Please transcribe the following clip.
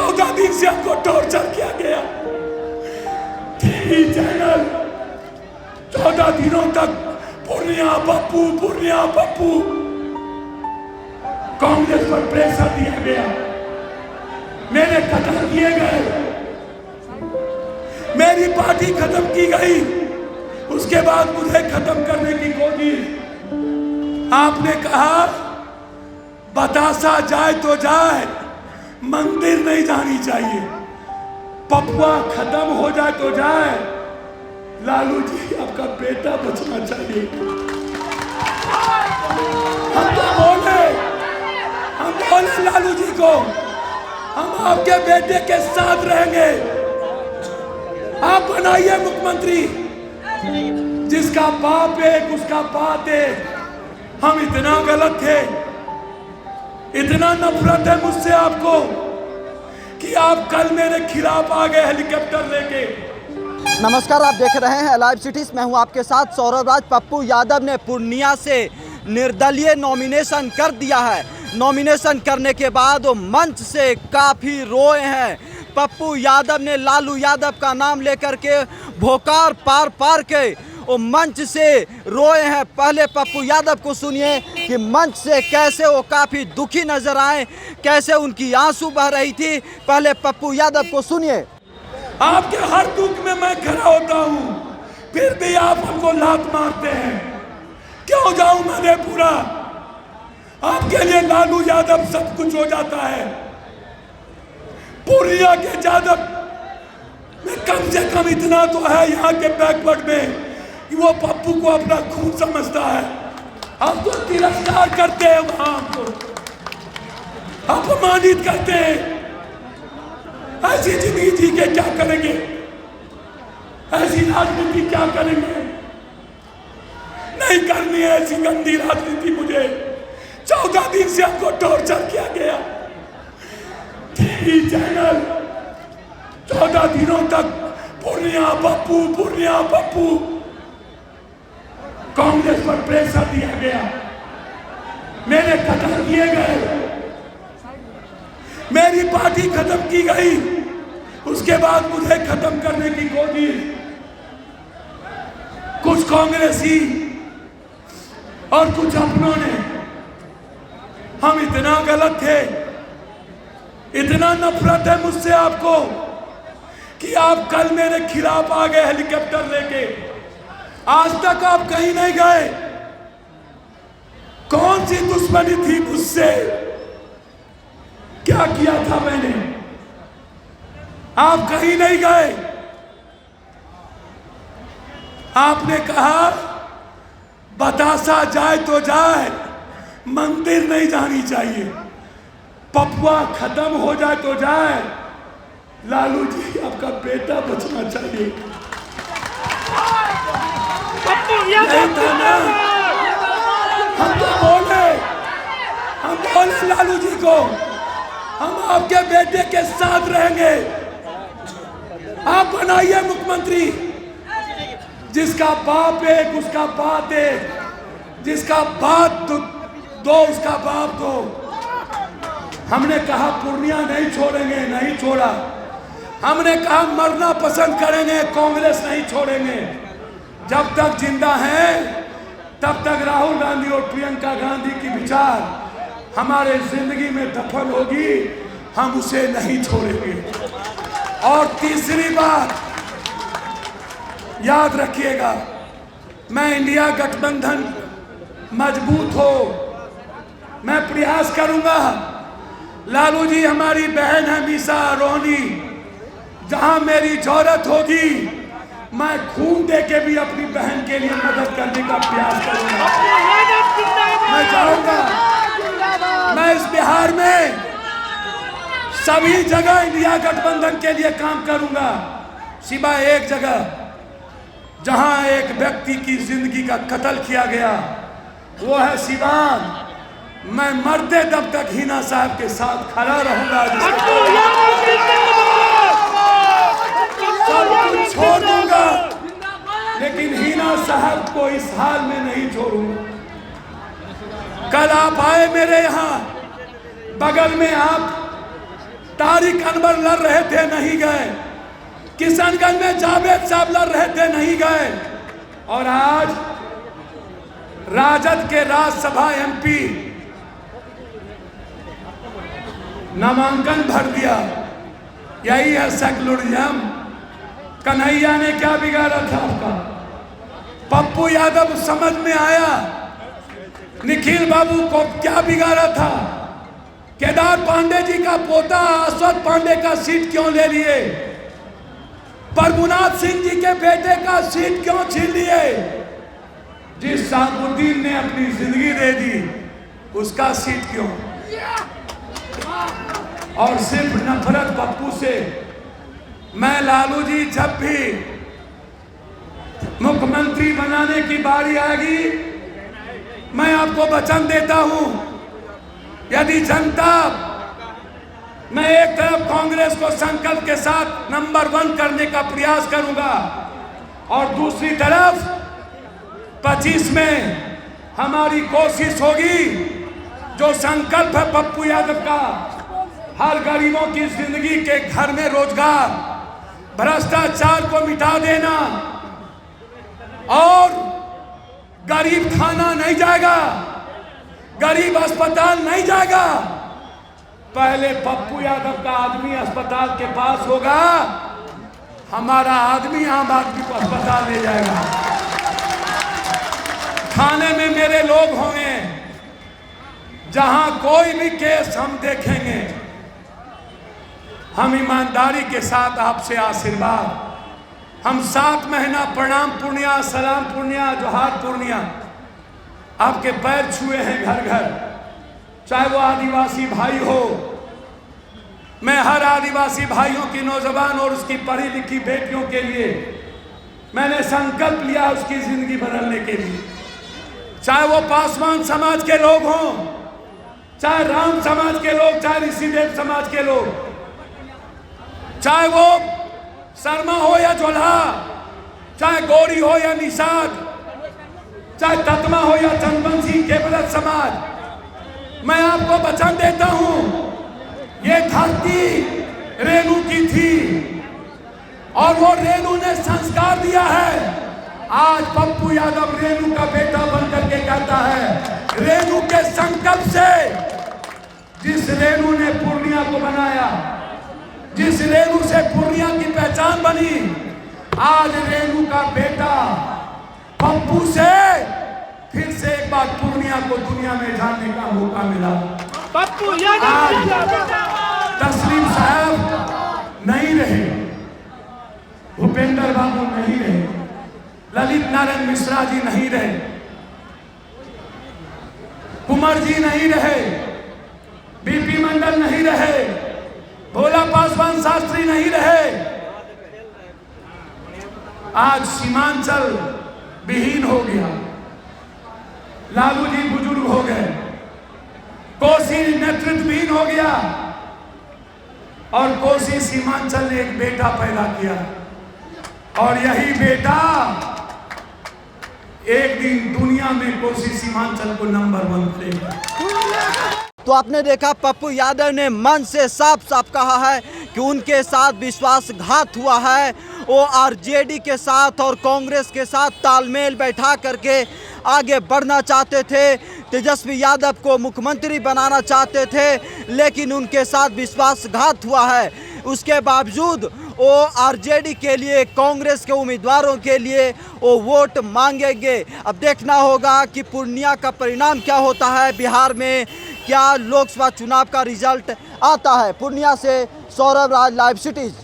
14 दिन से हमको टॉर्चर किया गया। टीवी चैनल 14 दिनों तक पूर्णिया पप्पू कांग्रेस पर प्रेशर दिया गया, मेरे कत्ल किए गए, मेरी पार्टी खत्म की गई। उसके बाद मुझे खत्म करने की कोशिश। आपने कहा बतासा जाए तो जाए, मंदिर नहीं जानी चाहिए। पपुआ खत्म हो जाए तो जाए, लालू जी आपका बेटा बचना चाहिए। हम बोले लालू जी को, हम आपके बेटे के साथ रहेंगे। आप बनाइए मुख्यमंत्री, जिसका बाप एक उसका बात एक। हम इतना गलत थे, इतना नफरत है मुझसे आपको कि आप कल मेरे खिलाफ आ गए हेलीकॉप्टर लेके। नमस्कार, आप देख रहे हैं लाइव सिटीज। मैं हूं आपके साथ सौरभ राज। पप्पू यादव ने पूर्णिया से निर्दलीय नॉमिनेशन कर दिया है। नॉमिनेशन करने के बाद वो मंच से काफ़ी रोए हैं। पप्पू यादव ने लालू यादव का नाम लेकर के भोकार पार के वो मंच से रोए हैं। पहले पप्पू यादव को सुनिए कि मंच से कैसे वो काफ़ी दुखी नजर आए, कैसे उनकी आंसू बह रही थी। पहले पप्पू यादव को सुनिए। आपके हर दुख में मैं खड़ा होता हूँ, फिर भी आप हमको लात मारते हैं। क्यों जाऊं मैं पूरा? आपके लिए लालू यादव सब कुछ हो जाता है। पूर्णिया के यादव में कम से कम इतना तो है यहाँ के बैकवर्ड में कि वो पप्पू को अपना खून समझता है। हमको तिरस्कार करते हैं, वहां हमको अपमानित करते हैं। ऐसी जिंदगी जी के क्या करेंगे? ऐसी राजनीति क्या करेंगे? नहीं करनी है ऐसी गंदी राजनीति मुझे। 14 दिन से हमको टॉर्चर किया गया। टीवी चैनल 14 दिनों तक पूर्णिया पप्पू कांग्रेस पर प्रेशर दिया गया, मेरे कत्ल किए गए, मेरी पार्टी खत्म की गई। उसके बाद मुझे खत्म करने की कोशिश कुछ कांग्रेसी और कुछ अपनों ने। हम इतना गलत थे, इतना नफरत है मुझसे आपको कि आप कल मेरे खिलाफ आ गए हेलीकॉप्टर लेके। आज तक आप कहीं नहीं गए। कौन सी दुश्मनी थी मुझसे? क्या किया था मैंने? आप कहीं नहीं गए। आपने कहा बतासा जाए तो जाए, मंदिर नहीं जानी चाहिए। पपुआ खत्म हो जाए तो जाए, लालू जी आपका बेटा बचना चाहिए। नहीं था ना? हम बोले लालू जी को, हम आपके बेटे के साथ रहेंगे। आप बनाइए मुख्यमंत्री, जिसका बाप एक उसका बात एक, जिसका बात दो उसका बाप दो। हमने कहा पूर्णिया नहीं छोड़ेंगे, नहीं छोड़ा। हमने कहा मरना पसंद करेंगे, कांग्रेस नहीं छोड़ेंगे। जब तक जिंदा हैं तब तक राहुल गांधी और प्रियंका गांधी की विचार हमारे जिंदगी में दफन होगी, हम उसे नहीं छोड़ेंगे। और तीसरी बात याद रखिएगा, मैं इंडिया गठबंधन मजबूत हो, मैं प्रयास करूंगा। लालू जी हमारी बहन है मीसा रोहनी, जहां मेरी जरूरत होगी मैं खून दे के भी अपनी बहन के लिए मदद करने का प्रयास करूंगा। मैं चाहूंगा, मैं इस बिहार में सभी जगह इंडिया गठबंधन के लिए काम करूंगा, सिवाय एक जगह जहां एक व्यक्ति की जिंदगी का कत्ल किया गया, वो है सिवान। मैं मरते दम तक हिना साहब के साथ खड़ा रहूंगा। सब कुछ छोड़ दूंगा, लेकिन हिना साहब को इस हाल में नहीं छोड़ूंगा। कल आप आए मेरे यहाँ, बगल में आप तारिक अनवर लड़ रहे थे, नहीं गए। किशनगंज में जावेद साहब लड़ रहे थे, नहीं गए। और आज राजद के राज्यसभा एमपी नामांकन भर दिया। यही है सेक्युलरिज्म। कन्हैया ने क्या बिगाड़ा था आपका? पप्पू यादव समझ में आया। निखिल बाबू को क्या बिगाड़ा था? केदार पांडे जी का पोता अश्वत्थ पांडे का सीट क्यों ले लिए? प्रभुनाथ सिंह जी के बेटे का सीट क्यों छीन लिए? जिस शाहबुद्दीन ने अपनी जिंदगी दे दी उसका सीट क्यों? और सिर्फ नफरत पप्पू से। मैं लालू जी जब भी मुख्यमंत्री बनाने की बारी आएगी, मैं आपको वचन देता हूं, यदि जनता, मैं एक तरफ कांग्रेस को संकल्प के साथ नंबर 1 करने का प्रयास करूंगा और दूसरी तरफ 25 में हमारी कोशिश होगी, जो संकल्प है पप्पू यादव का, हर गरीबों की जिंदगी के घर में रोजगार, भ्रष्टाचार को मिटा देना और गरीब खाना नहीं जाएगा, गरीब अस्पताल नहीं जाएगा। पहले पप्पू यादव का आदमी अस्पताल के पास होगा, हमारा आदमी आम आदमी को अस्पताल ले जाएगा। थाने में मेरे लोग होंगे, जहां कोई भी केस हम देखेंगे, हम ईमानदारी के साथ आपसे आशीर्वाद, हम 7 महीना प्रणाम पूर्णिया, सलाम पूर्णिया, जोहार पूर्णिया आपके पैर छुए हैं घर घर, चाहे वो आदिवासी भाई हो। मैं हर आदिवासी भाइयों की, नौजवान और उसकी पढ़ी लिखी बेटियों के लिए मैंने संकल्प लिया उसकी जिंदगी बदलने के लिए। चाहे वो पासवान समाज के लोग हों, चाहे राम समाज के लोग, चाहे ऋषिदेव समाज के लोग, चाहे वो शर्मा हो या जोल्हा, चाहे गौरी हो या निषाद, चाहे तत्मा हो या चंदवंशी केवलत समाज, मैं आपको वचन देता हूं, ये धरती रेणु की थी और वो रेणु ने संस्कार दिया है। आज पप्पू यादव रेणु का बेटा बनकर के कहता है, रेणु के संकल्प से, जिस रेणु ने पूर्णिया को बनाया, जिस रेणु से पूर्णिया की पहचान बनी, आज रेणु का बेटा पप्पू से फिर से एक बार पूर्णिया को दुनिया में जानने का मौका मिला। पप्पू आज तस्लीम साहब नहीं रहे, भूपेंद्र बाबू नहीं रहे, ललित नारायण मिश्रा जी नहीं रहे, कुमार जी नहीं रहे, बीपी मंडल नहीं रहे, भोला पासवान शास्त्री नहीं रहे। आज सीमांचल विहीन हो गया, लालू जी बुजुर्ग हो गए, कोसी नेतृत्वहीन हो गया और कोसी सीमांचल ने एक बेटा पैदा किया और यही बेटा एक दिन दुनिया में कोसी सीमांचल को नंबर 1 करेगा। तो आपने देखा पप्पू यादव ने मन से साफ साफ कहा है कि उनके साथ विश्वासघात हुआ है। वो आरजेडी के साथ और कांग्रेस के साथ तालमेल बैठा करके आगे बढ़ना चाहते थे, तेजस्वी यादव को मुख्यमंत्री बनाना चाहते थे, लेकिन उनके साथ विश्वासघात हुआ है। उसके बावजूद वो आरजेडी के लिए, कांग्रेस के उम्मीदवारों के लिए वो वोट मांगेंगे। अब देखना होगा कि पूर्णिया का परिणाम क्या होता है, बिहार में क्या लोकसभा चुनाव का रिजल्ट आता है। पूर्णिया से सौरभ राज, लाइव सिटीज।